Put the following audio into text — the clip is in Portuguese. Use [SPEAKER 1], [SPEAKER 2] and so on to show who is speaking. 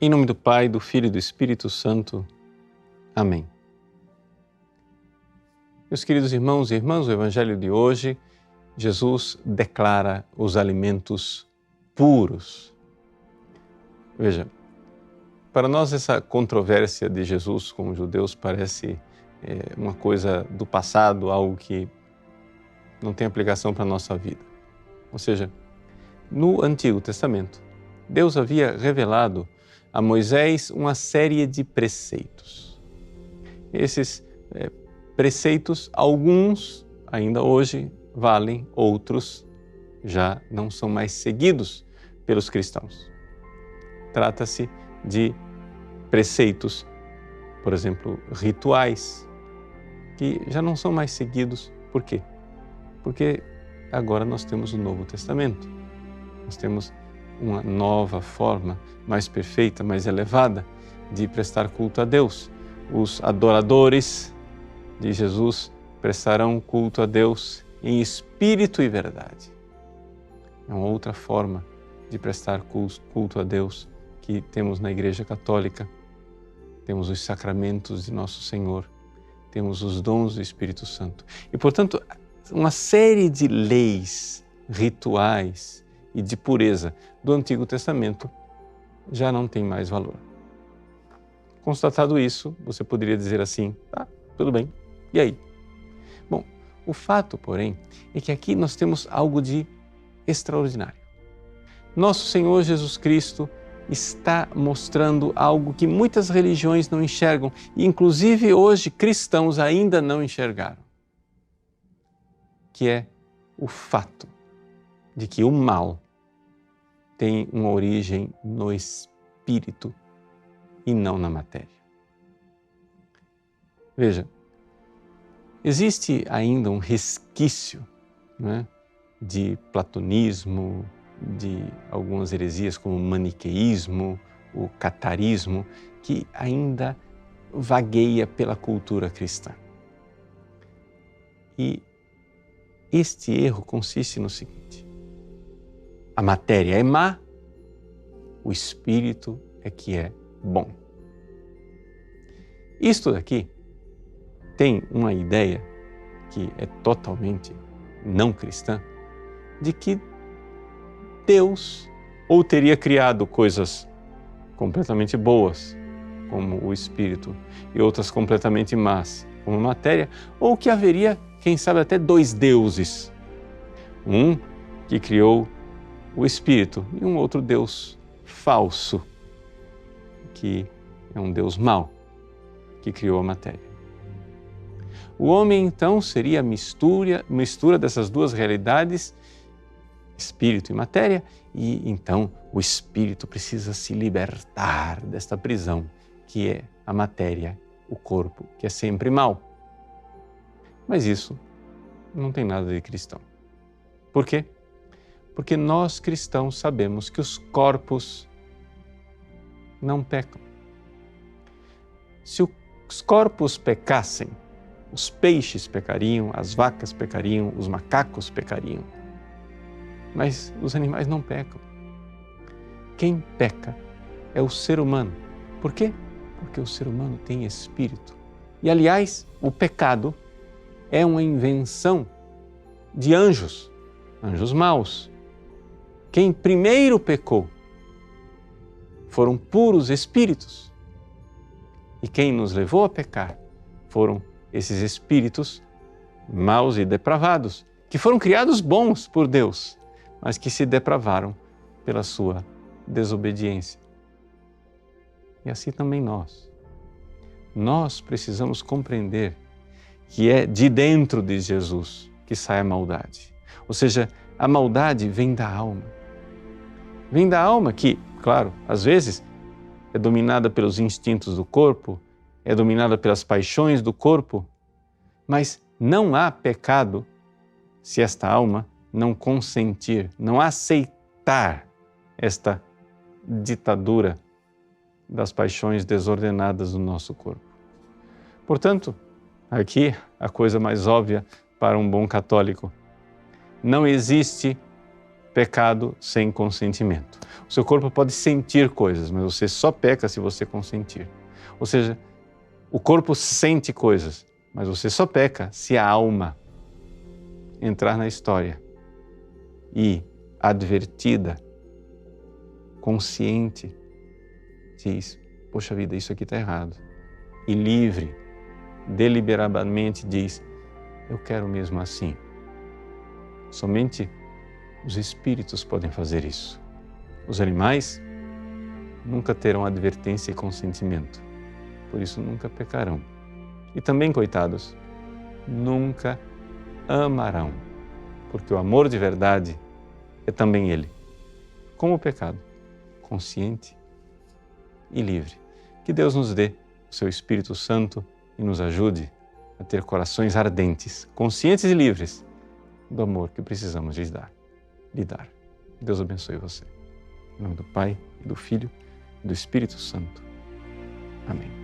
[SPEAKER 1] Em nome do Pai, do Filho e do Espírito Santo. Amém. Meus queridos irmãos e irmãs, o Evangelho de hoje, Jesus declara os alimentos puros. Veja, para nós essa controvérsia de Jesus com os judeus parece uma coisa do passado, algo que não tem aplicação para a nossa vida. Ou seja, no Antigo Testamento, Deus havia revelado a Moisés uma série de preceitos. Esses preceitos, alguns ainda hoje valem, outros já não são mais seguidos pelos cristãos. Trata-se de preceitos, por exemplo, rituais, que já não são mais seguidos. Por quê? Porque agora nós temos o Novo Testamento. Nós temos uma nova forma, mais perfeita, mais elevada, de prestar culto a Deus. Os adoradores de Jesus prestarão culto a Deus em espírito e verdade. É uma outra forma de prestar culto a Deus que temos na Igreja Católica. Temos os sacramentos de Nosso Senhor, temos os dons do Espírito Santo. E, portanto, uma série de leis, rituais e de pureza do Antigo Testamento já não tem mais valor. Constatado isso, você poderia dizer assim, tudo bem, e aí? Bom, o fato, porém, é que aqui nós temos algo de extraordinário. Nosso Senhor Jesus Cristo está mostrando algo que muitas religiões não enxergam, e inclusive hoje cristãos ainda não enxergaram, que é o fato de que o mal tem uma origem no espírito e não na matéria. Veja, existe ainda um resquício, de platonismo, de algumas heresias como o maniqueísmo, o catarismo, que ainda vagueia pela cultura cristã. E este erro consiste no seguinte: a matéria é má, o espírito é que é bom. Isto daqui tem uma ideia que é totalmente não cristã, de que Deus ou teria criado coisas completamente boas, como o espírito, e outras completamente más, como a matéria, ou que haveria, quem sabe, até dois deuses. Um que criou o espírito e um outro Deus falso, que é um Deus mau, que criou a matéria. O homem, então, seria a mistura dessas duas realidades, espírito e matéria, e então o espírito precisa se libertar desta prisão, que é a matéria, o corpo, que é sempre mau. Mas isso não tem nada de cristão. Por quê? Porque nós cristãos sabemos que os corpos não pecam. Se os corpos pecassem, os peixes pecariam, as vacas pecariam, os macacos pecariam. Mas os animais não pecam. Quem peca é o ser humano. Por quê? Porque o ser humano tem espírito. E, aliás, o pecado é uma invenção de anjos, anjos maus. Quem primeiro pecou foram puros espíritos. E quem nos levou a pecar foram esses espíritos maus e depravados, que foram criados bons por Deus, mas que se depravaram pela sua desobediência. E assim também nós. Nós precisamos compreender que é de dentro de Jesus que sai a maldade. Ou seja, a maldade vem da alma. Vem da alma que, claro, às vezes é dominada pelos instintos do corpo, é dominada pelas paixões do corpo, mas não há pecado se esta alma não consentir, não aceitar esta ditadura das paixões desordenadas do nosso corpo. Portanto, aqui a coisa mais óbvia para um bom católico: não existe pecado sem consentimento. O seu corpo pode sentir coisas, mas você só peca se você consentir. Ou seja, o corpo sente coisas, mas você só peca se a alma entrar na história e, advertida, consciente, diz: poxa vida, isso aqui está errado. E livre, deliberadamente diz: eu quero mesmo assim. Somente os espíritos podem fazer isso. Os animais nunca terão advertência e consentimento, por isso nunca pecarão. E também, coitados, nunca amarão, porque o amor de verdade é também ele, como o pecado, consciente e livre. Que Deus nos dê o seu Espírito Santo e nos ajude a ter corações ardentes, conscientes e livres do amor que precisamos lhe dar. Deus abençoe você. Em nome do Pai, e do Filho e do Espírito Santo. Amém.